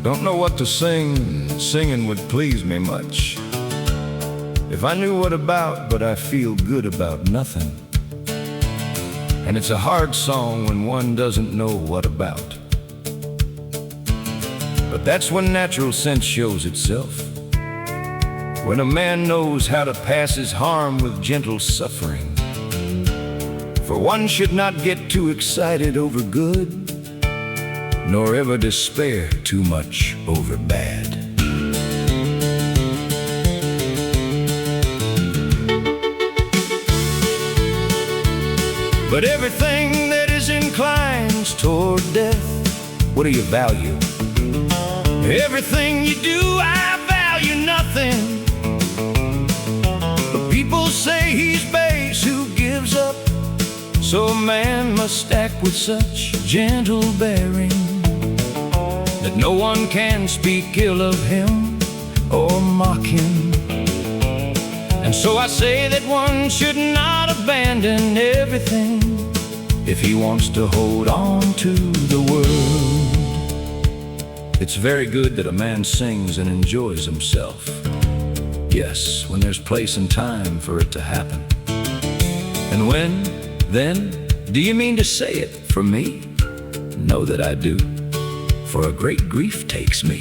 don't know what to sing. Singing would please me much if I knew what about, but I feel good about nothing. And it's a hard song when one doesn't know what about. But that's when natural sense shows itself, when a man knows how to pass his harm with gentle suffering. For one should not get too excited over good, nor ever despair too much over bad. But everything that is inclines toward death, what do you value? Everything you do, I value nothing. But people say he's base who gives up, so a man must act with such gentle bearing that no one can speak ill of him or mock him. And so I say that one should not abandon everything if he wants to hold on to the world. It's very good that a man sings and enjoys himself. Yes, when there's place and time for it to happen. And when, then, do you mean to say it for me? Know that I do, for a great grief takes me.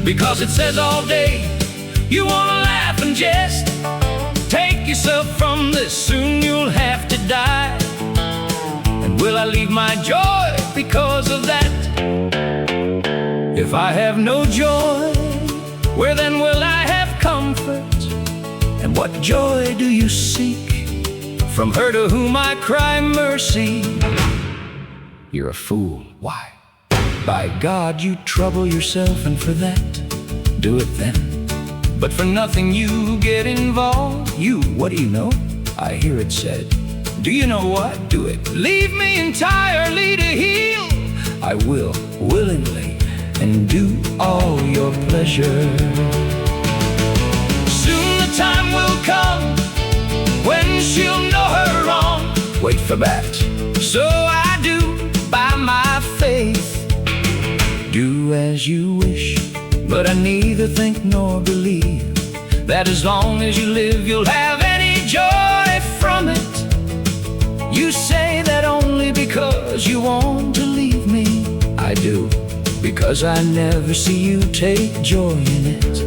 Because it says all day, you wanna laugh and jest. Take yourself from this, soon you'll have to die. And will I leave my joy because of that? If I have no joy, where then will I have comfort? And what joy do you seek from her to whom I cry mercy? You're a fool. Why? By God, you trouble yourself, and for that, do it then. But for nothing you get involved. You, what do you know? I hear it said. Do you know what? Do it. Leave me entirely to heal. I will, willingly, and do all your pleasure. Soon the time will come when she'll know her wrong. Wait for that. So I do, by my faith, do as you wish. But I neither think nor believe that as long as you live you'll have any joy from it. You say that only because you want to leave me. I do, because I never see you take joy in it.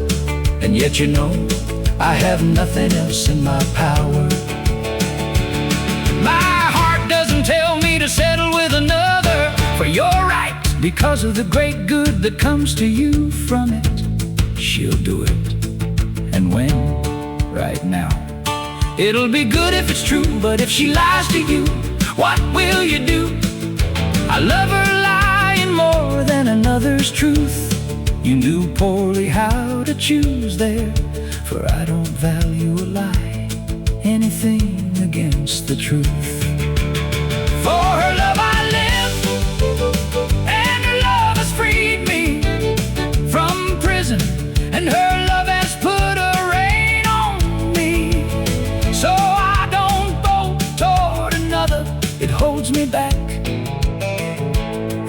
And yet you know, I have nothing else in my power. My heart doesn't tell me to settle with another, for you're right. Because of the great good that comes to you from it, she'll do it. And when? Right now. It'll be good if it's true, but if she lies to you, what will you do? I love her lying more than another's truth. You knew poorly how to choose there, for I don't value a lie, anything against the truth. For her love I live, and her love has freed me from prison, and her love has put a rein on me. So I don't bolt toward another, it holds me back.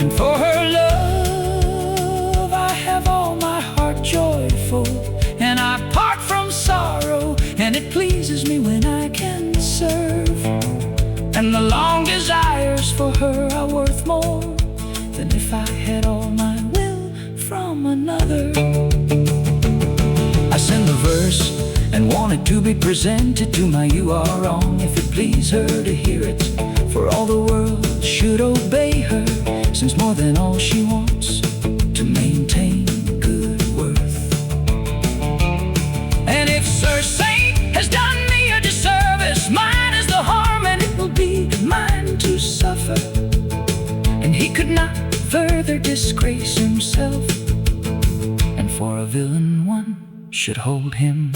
And for her love I have all my heart joyful, and I part from sorrow, and it pleases me when I can serve. And the long desires for her are worth more than if I had all my will from another. I send the verse and want it to be presented to my you are wrong, if it please her to hear it. For all the world should obey her, since more than all she wants to maintain good worth. And if Sir Saint has done me a disservice, mine is the harm, and it will be mine to suffer. And he could not further disgrace himself, and for a villain one should hold him.